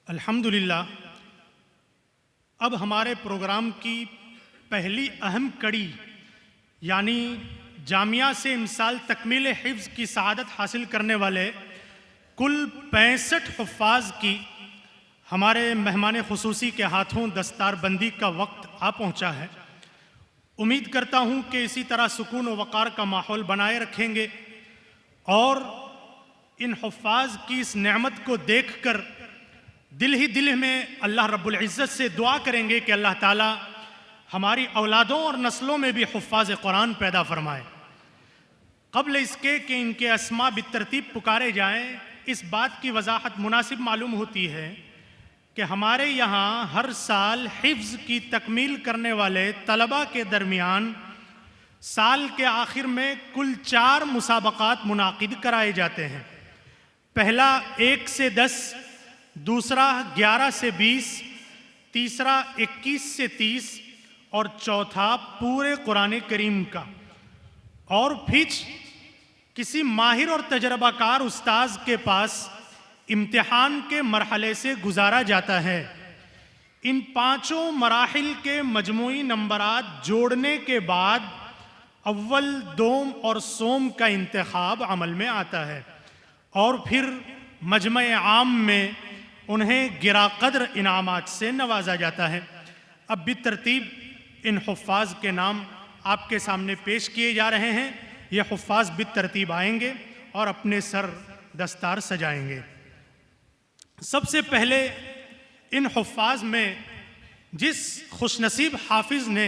अल्हम्दुलिल्लाह, अब हमारे प्रोग्राम की पहली अहम कड़ी यानी जामिया से इमसाल तकमील हिफ्ज़ की सआदत हासिल करने वाले कुल 65 हुफ़्फ़ाज़ की हमारे मेहमान खुसूसी के हाथों दस्तारबंदी का वक्त आ पहुंचा है। उम्मीद करता हूं कि इसी तरह सुकून व वक़ार का माहौल बनाए रखेंगे और इन हुफ़्फ़ाज़ की इस नेमत को देखकर दिल ही दिल में अल्लाह रब्बुल इज़्ज़त से दुआ करेंगे कि अल्लाह ताला हमारी औलादों और नस्लों में भी हुफ़्फ़ाज़ कुरान पैदा फरमाए। क़ब्ल इसके कि इनके अस्मा बितरतीब पुकारे जाएं, इस बात की वजाहत मुनासिब मालूम होती है कि हमारे यहाँ हर साल हिफ्ज़ की तकमील करने वाले तलबा के दरमियान साल के आखिर में कुल 4 मुसाबक़ात मुनाकिद कराए जाते हैं। पहला 1 से 10, दूसरा 11 से 20, तीसरा 21 से 30 और चौथा पूरे कुरान करीम का। और फिर किसी माहिर और तजर्बाकार उस्ताज के पास इम्तिहान के मरहले से गुजारा जाता है। इन 5 मराहिल के मजमूई नंबरात जोड़ने के बाद अव्वल, दोम और सोम का इंतखाब अमल में आता है और फिर मजमे आम में उन्हें गिरा कद्र इनामात से नवाजा जाता है। अब बितरतीब इन हुफ़्फ़ाज़ के नाम आपके सामने पेश किए जा रहे हैं। ये हुफ़्फ़ाज़ बितरतीब आएंगे और अपने सर दस्तार सजाएंगे। सबसे पहले इन हुफ़्फ़ाज़ में जिस खुशनसीब हाफिज़ ने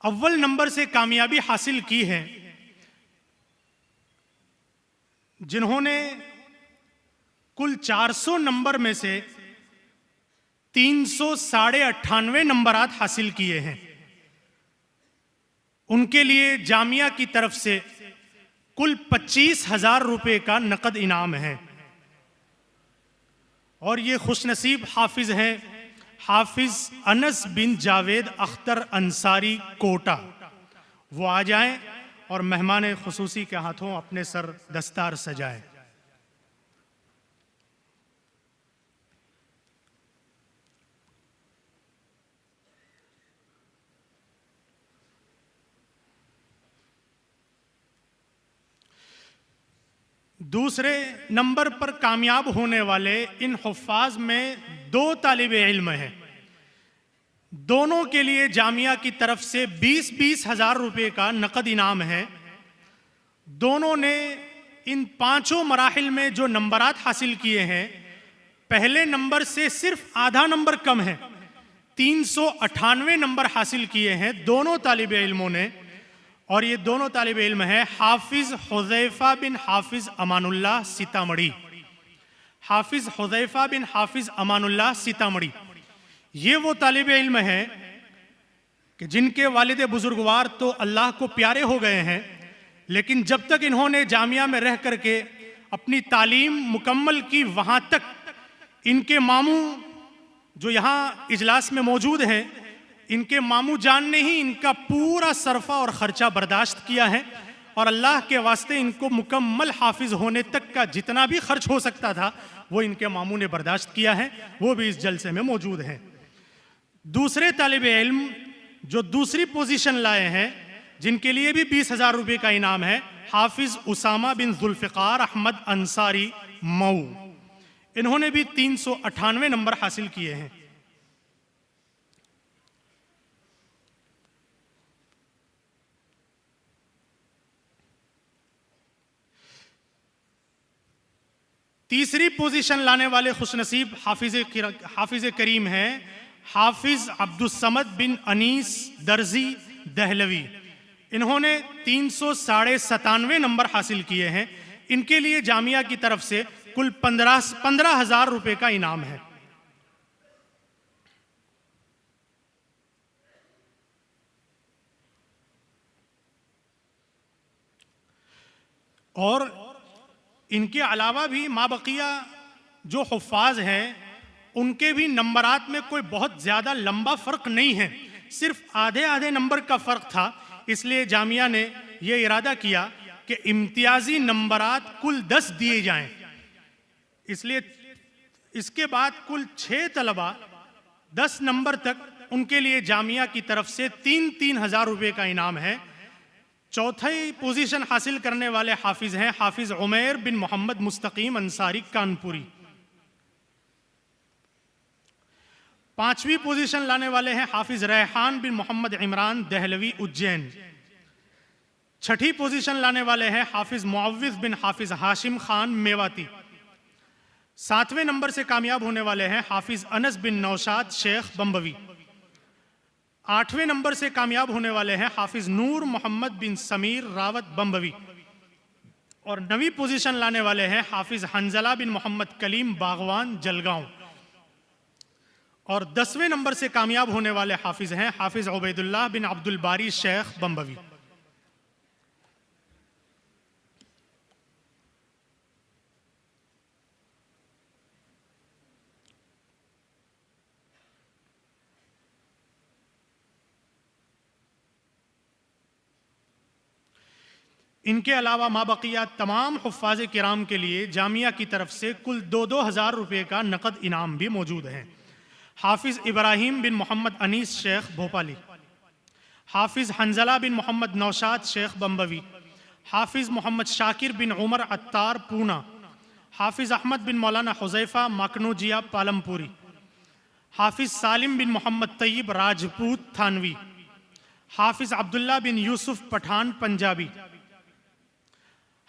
अव्वल नंबर से कामयाबी हासिल की है, जिन्होंने कुल 400 नंबर में से 398 नंबरात हासिल किए हैं, उनके लिए जामिया की तरफ से कुल 25,000 रुपये का नकद इनाम है। और ये खुशनसीब हाफिज हैं हाफिज अनस बिन जावेद अख्तर अंसारी कोटा। वो आ जाएं और मेहमान खुसूसी के हाथों अपने सर दस्तार सजाएं। दूसरे नंबर पर कामयाब होने वाले इन हुफ़्फ़ाज़ में 2 तालिबे इल्म हैं। दोनों के लिए जामिया की तरफ से 20-20 हज़ार रुपये का नकद इनाम है। दोनों ने इन 5 मराहिल में जो नंबरात हासिल किए हैं, पहले नंबर से सिर्फ आधा नंबर कम है, 398 नंबर हासिल किए हैं दोनों तालिबे इल्मों ने। और ये दोनों तालिब इल्म हैं हाफिज हुज़ैफ़ा बिन हाफिज अमानुल्लाह सीतामढ़ी। हाफिज हुज़ैफ़ा बिन हाफिज अमानुल्लाह सीतामढ़ी ये वो तालिब इल्म हैं कि जिनके वालिद बुजुर्गवार तो अल्लाह को प्यारे हो गए हैं, लेकिन जब तक इन्होंने जामिया में रह करके अपनी तालीम मुकम्मल की, वहाँ तक इनके मामू जो यहाँ इजलास में मौजूद हैं, इनके मामू जान ने ही इनका पूरा सरफा और ख़र्चा बर्दाश्त किया है और अल्लाह के वास्ते इनको मुकम्मल हाफिज होने तक का जितना भी खर्च हो सकता था वो इनके मामू ने बर्दाश्त किया है। वो भी इस जलसे में मौजूद हैं। दूसरे तालिब इल्म जो दूसरी पोजीशन लाए हैं, जिनके लिए भी 20,000 रुपये का इनाम है, हाफिज उसामा बिन जुल्फ़िकार अहमद अंसारी मऊ। इन्होंने भी 398 नंबर हासिल किए हैं। तीसरी पोजीशन लाने वाले खुशनसीब हाफिज करीम हैं हाफिज अब्दुस्समद बिन अनीस दर्जी दहलवी। इन्होंने 397 नंबर हासिल किए हैं। इनके लिए जामिया की तरफ से कुल 15,000 रुपये का इनाम है। और इनके अलावा भी माबकिया जो हुफ़्फ़ाज़ हैं, उनके भी नंबरात में कोई बहुत ज़्यादा लंबा फ़र्क नहीं है, सिर्फ आधे आधे नंबर का फ़र्क था। इसलिए जामिया ने यह इरादा किया कि इम्तियाज़ी नंबरात कुल 10 दिए जाएं। इसलिए इसके बाद कुल 6 तलबा 10 नंबर तक उनके लिए जामिया की तरफ से 3,000 रुपए का इनाम है। चौथी पोजीशन हासिल करने वाले हाफिज हैं हाफिज उमैर बिन मोहम्मद मुस्तकीम अंसारी कानपुरी। 5वीं पोजीशन लाने वाले हैं हाफिज रेहान बिन मोहम्मद इमरान दहलवी उज्जैन। 6ठी पोजीशन लाने वाले हैं हाफिज मुअव्विज़ बिन हाफिज हाशिम खान मेवाती। 7वें नंबर से कामयाब होने वाले हैं हाफिज अनस बिन नौशाद शेख बम्बवी। 8वें नंबर से कामयाब होने वाले हैं हाफिज नूर मोहम्मद बिन समीर रावत बम्बवी। और 9वीं पोजीशन लाने वाले हैं हाफिज हंजला बिन मोहम्मद कलीम बागवान जलगांव। और 10वें नंबर से कामयाब होने वाले हाफिज हैं हाफिज उबैदुल्लाह बिन अब्दुल बारी शेख बम्बवी। इनके अलावा माबकिया तमाम हुफ़्फ़ाज़ किराम के लिए जामिया की तरफ से कुल 2-2 हज़ार रुपये का नकद इनाम भी मौजूद है। हाफिज़ इब्राहिम बिन मोहम्मद अनीस शेख भोपाली, हाफिज़ हंजला बिन मोहम्मद नौशाद शेख बम्बवी, हाफिज़ मोहम्मद शाकिर बिन उमर अत्तार पूना, हाफिज़ अहमद बिन मौलाना हुज़ैफ़ा मकनूजिया पालमपुरी, हाफिज़ सालिम बिन मोहम्मद तैयब राजपूत थानवी, हाफिज़ अब्दुल्ला बिन यूसुफ पठान पंजाबी,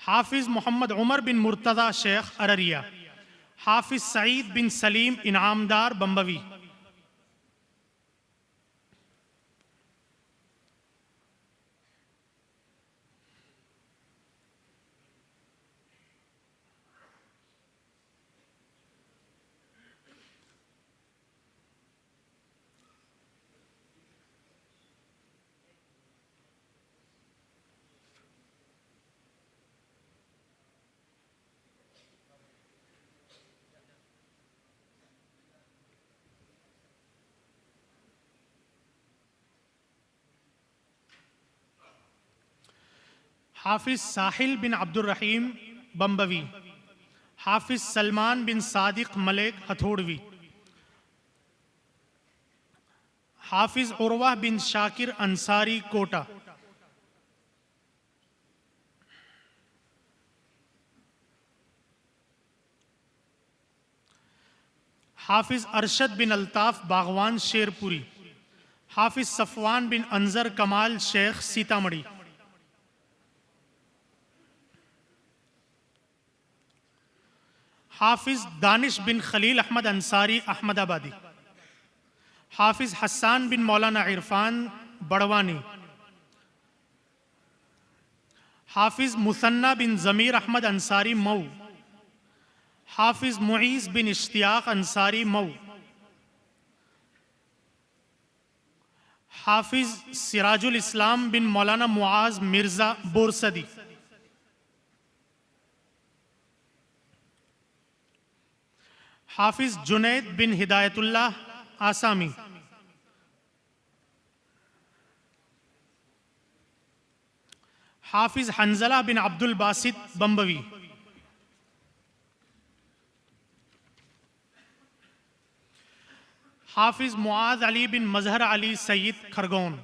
हाफिज़ मोहम्मद उमर बिन मुर्तज़ा शेख अररिया, हाफिज़ सईद बिन सलीम इनामदार बम्बवी, हाफिज़ साहिल बिन अब्दुल रहीम बम्बवी, हाफिज़ सलमान बिन सादिक मलिक हथोड़वी, हाफिज़ उर्वा बिन शाकिर अंसारी कोटा, हाफिज़ अरशद बिन अल्ताफ़ बागवान शेरपुरी, हाफिज़ सफ़वान बिन अंजर कमाल शेख सीतामढ़ी, हाफिज़ दानिश बिन खलील अहमद अंसारी अहमदाबादी, हाफिज़ हस्सान बिन मौलाना इरफान बड़वानी, हाफिज़ मुसन्ना बिन ज़मीर अहमद अंसारी मऊ, हाफिज़ मुईज़ बिन इश्तियाक अंसारी मऊ, हाफिज़ सिराजुल इस्लाम बिन मौलाना मुआज़ मिर्ज़ा बोरसदी, हाफिज़ जुनैद बिन हिदायतुल्लाह आसामी, हाफिज़ हंजला बिन अब्दुल बासित बम्बवी, हाफिज़ मुआज़ अली बिन मजहर अली सैयद खरगोन,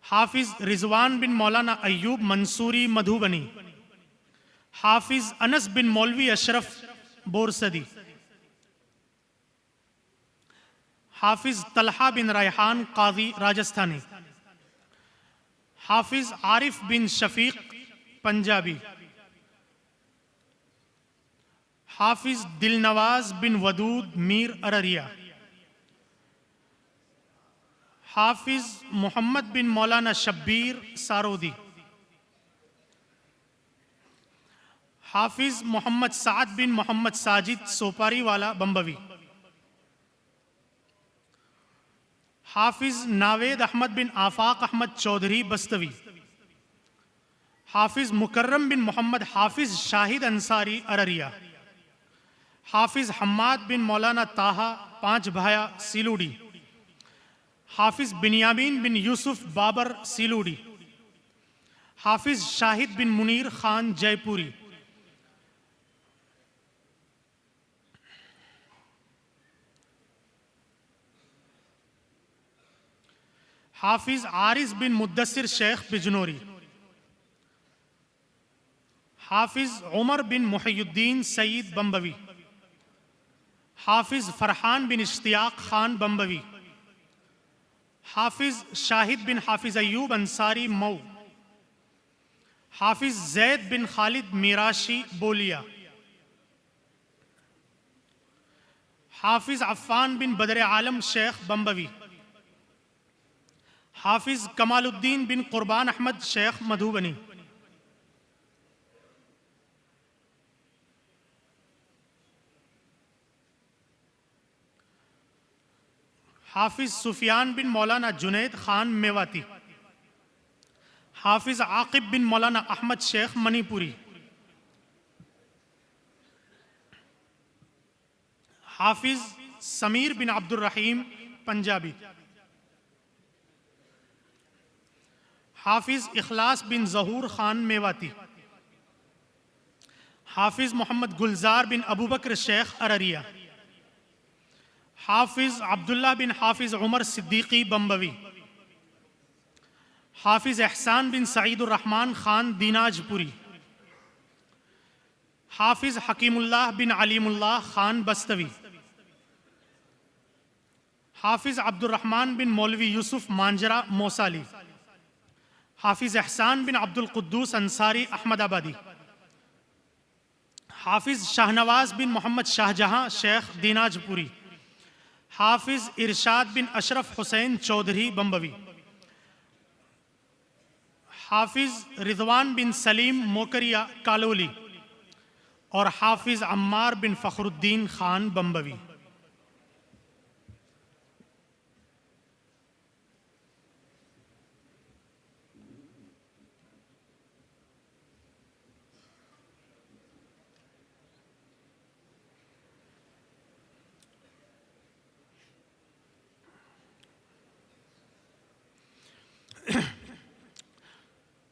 हाफिज़ रिजवान बिन मौलाना अय्यूब मंसूरी मधुबनी, हाफिज़ अनस बिन मौलवी अशरफ बोरसदी, हाफिज़ तलहा बिन रैहान काजी राजस्थानी, हाफिज़ आरिफ बिन शफीक पंजाबी, हाफिज़ दिलनवाज बिन वदूद मीर अररिया, हाफिज़ मोहम्मद बिन मौलाना शब्बीर सारोदी, हाफिज़ मोहम्मद साद बिन मोहम्मद साजिद सोपारी वाला बम्बवी, हाफिज़ नावेद अहमद बिन आफाक अहमद चौधरी बस्तवी, हाफिज़ मुकर्रम बिन मोहम्मद हाफिज़ शाहिद अंसारी अररिया, हाफिज़ हम्माद बिन मौलाना ताहा पांच भाया सिलूडी, हाफिज़ बिन्यामीन बिन यूसुफ बाबर सिलूडी, हाफिज़ शाहिद बिन मुनीर खान जयपुरी, हाफिज आरिस बिन मुद्दसिर शेख बिजनोरी, हाफिज उमर बिन मुहियुद्दीन सईद बम्बवी, हाफिज फरहान बिन इश्तियाक खान बम्बवी, हाफिज शाहिद बिन हाफिज अयूब अंसारी मऊ, हाफिज जैद बिन खालिद मीराशी बोलिया, हाफिज अफ़ान बिन बदर आलम शेख बम्बवी, हाफिज कमालुद्दीन बिन कुर्बान अहमद शेख मधुबनी, हाफिज सुफियान बिन मौलाना जुनैद खान मेवाती, हाफिज आकिब बिन मौलाना अहमद शेख मणिपुरी, हाफिज समीर बिन अब्दुल रहीम पंजाबी, हाफिज इखलास बिन जहूर खान मेवाती, हाफिज मोहम्मद गुलजार बिन अबू बकर शेख अररिया, हाफिज अब्दुल्ला बिन हाफिज उमर सिद्दीकी बम्बवी, हाफिज एहसान बिन सईदुर रहमान खान दीनाजपुरी, हाफिज हकीमुल्लाह बिन अलीमुल्लाह खान बस्तवी, हाफिज अब्दुल रहमान बिन मौलवी यूसुफ मांजरा मौसाली, हाफिज एहसान बिन अब्दुल कुद्दूस अंसारी अहमदाबादी, हाफिज शाहनवाज बिन मोहम्मद शाहजहां शेख दीनाजपुरी, हाफिज इरशाद बिन अशरफ हुसैन चौधरी बम्बवी, हाफिज रिजवान बिन सलीम मोकरिया कालोली और हाफिज अम्मार बिन फखरुद्दीन खान बम्बवी।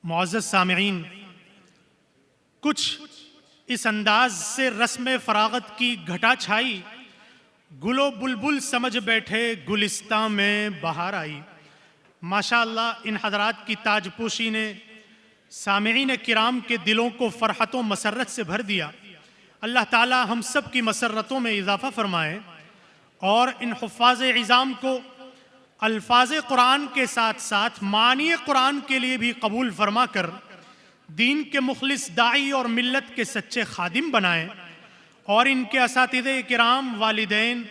मुअज़्ज़ज़ सामिईन, कुछ इस अंदाज से रस्म फरागत की घटा छाई, गुलो बुलबुल समझ बैठे गुलिस्तां में बहार आई। माशाअल्लाह, इन हज़रात की ताजपोशी ने सामिईन किराम के दिलों को फ़रहत व मसरत से भर दिया। अल्लाह ताला हम सब की मसरतों में इजाफ़ा फरमाए और इन हुफ़्फ़ाज़ इज़ाम को अल्फाज कुरान के साथ साथ मानी कुरान के लिए भी कबूल फरमा कर दीन के मुखलिस दाई और मिल्लत के सच्चे खादिम बनाएं और इनके असातिज़े किराम, वालिदैन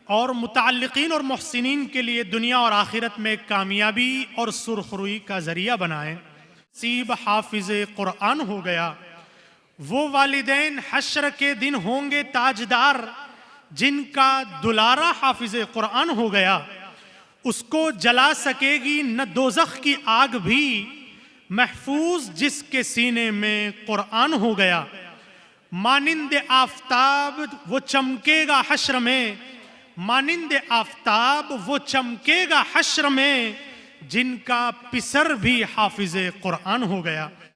और मुतअल्लिक़ीन और मुहसिनीन के लिए दुनिया और आखिरत में कामयाबी और सुरखरुई का ज़रिया बनाएं। नसीब हाफिज़ कुरान हो गया, वो वालिदैन हश्र के दिन होंगे ताजदार, जिनका दुलारा हाफिज़ कुरान हो गया। उसको जला सकेगी न दोज़ख की आग भी, महफूज जिसके सीने में कुरान हो गया। मानिंद आफताब वो चमकेगा हश्र में, मानिंद आफताब वो चमकेगा हश्र में, जिनका पिसर भी हाफिज़ कुरान हो गया।